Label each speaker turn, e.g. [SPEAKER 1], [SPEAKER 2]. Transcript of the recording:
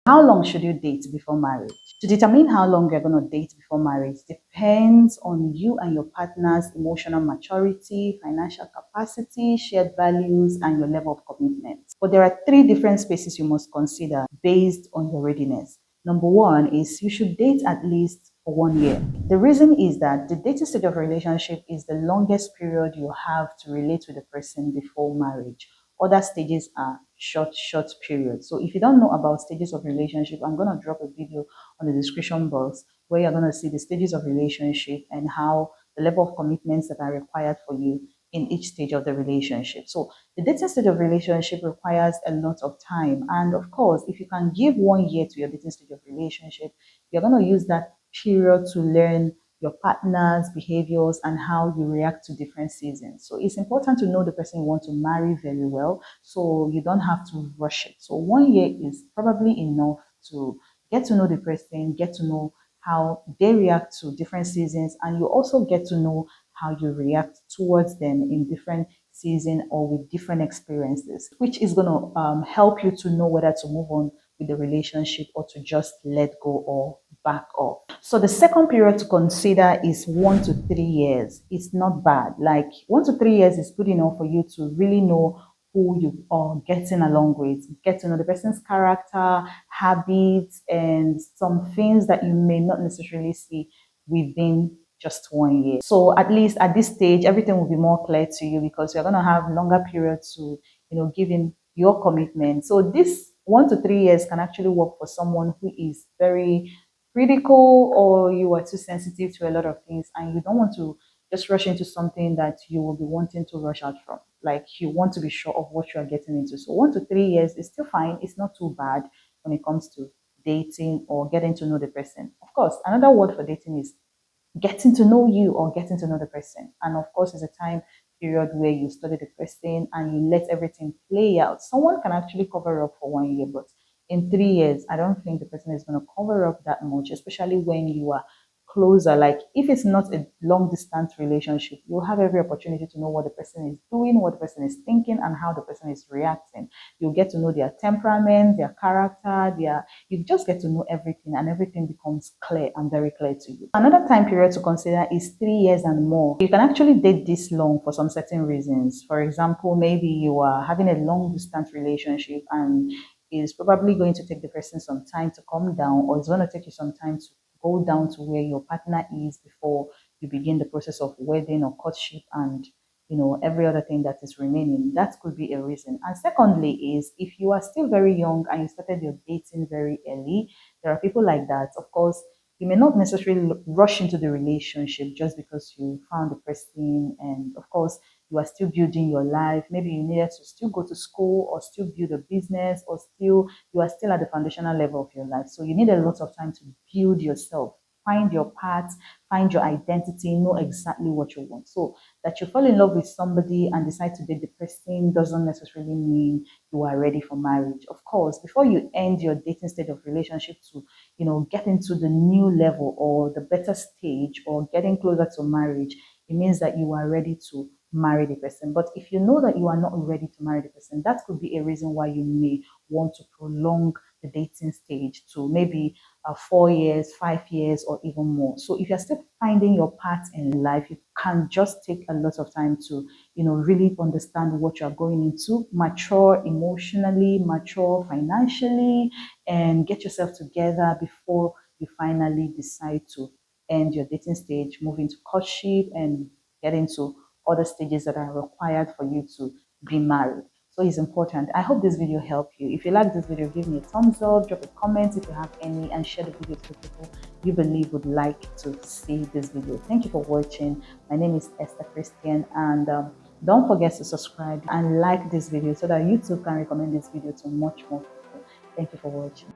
[SPEAKER 1] How long should you date before marriage? To determine how long you're going to date before marriage depends on you and your partner's emotional maturity, financial capacity, shared values, and your level of commitment. But there are three different spaces you must consider based on your readiness. Number one is you should date at least for 1 year. The reason is that the dating stage of a relationship is the longest period you have to relate with the person before marriage. Other stages are short periods. So if you don't know about stages of relationship, I'm going to drop a video on the description box where you're going to see the stages of relationship and how the level of commitments that are required for you in each stage of the relationship. So the dating stage of relationship requires a lot of time. And of course, if you can give 1 year to your dating stage of relationship, you're going to use that period to learn your partner's behaviors and how you react to different seasons. So it's important to know the person you want to marry very well so you don't have to rush it. So 1 year is probably enough to get to know the person, get to know how they react to different seasons, and you also get to know how you react towards them in different season or with different experiences, which is going to help you to know whether to move on with the relationship or to just let go or back off. So the second period to consider is 1 to 3 years. It's not bad. Like 1 to 3 years is good enough for you to really know who you are getting along with, get to know the person's character, habits, and some things that you may not necessarily see within just 1 year. So at least at this stage, everything will be more clear to you because you're going to have longer periods to, give in your commitment. So this 1 to 3 years can actually work for someone who is very critical or you are too sensitive to a lot of things and you don't want to just rush into something that you will be wanting to rush out from. Like you want to be sure of what you are getting into. So 1 to 3 years is still fine. It's not too bad when it comes to dating or getting to know the person. Of course, another word for dating is getting to know you or getting to know the person. And of course, it's a time period where you study the person and you let everything play out. Someone can actually cover up for 1 year, but in 3 years, I don't think the person is going to cover up that much, especially when you are closer. Like if it's not a long distance relationship, you'll have every opportunity to know what the person is doing, what the person is thinking, and how the person is reacting. You'll get to know their temperament, their character, you just get to know everything, and everything becomes clear and very clear to you. Another time period to consider is 3 years and more. You can actually date this long for some certain reasons. For example, maybe you are having a long distance relationship and it's probably going to take the person some time to calm down, or it's going to take you some time to go down to where your partner is before you begin the process of wedding or courtship and every other thing that is remaining. That could be a reason. And secondly is if you are still very young and you started your dating very early, there are people like that. Of course, you may not necessarily rush into the relationship just because you found the person, and of course you are still building your life. Maybe you needed to still go to school or still build a business, or still you are still at the foundational level of your life. So you need a lot of time to build yourself, find your path, find your identity, know exactly what you want. So that you fall in love with somebody and decide to date the person doesn't necessarily mean you are ready for marriage. Of course, before you end your dating state of relationship to, get into the new level or the better stage or getting closer to marriage, it means that you are ready to marry the person. But if you know that you are not ready to marry the person, that could be a reason why you may want to prolong the dating stage to maybe 4 years, 5 years, or even more. So if you're still finding your path in life, you can just take a lot of time to, really understand what you're going into, mature emotionally, mature financially, and get yourself together before you finally decide to end your dating stage, move into courtship, and get into other stages that are required for you to be married. So it's important. I hope this video helped you. If you like this video, give me a thumbs up, drop a comment if you have any, and share the video to people you believe would like to see this video. Thank you for watching. My name is Esther Christian, and don't forget to subscribe and like this video so that YouTube can recommend this video to much more people. Thank you for watching.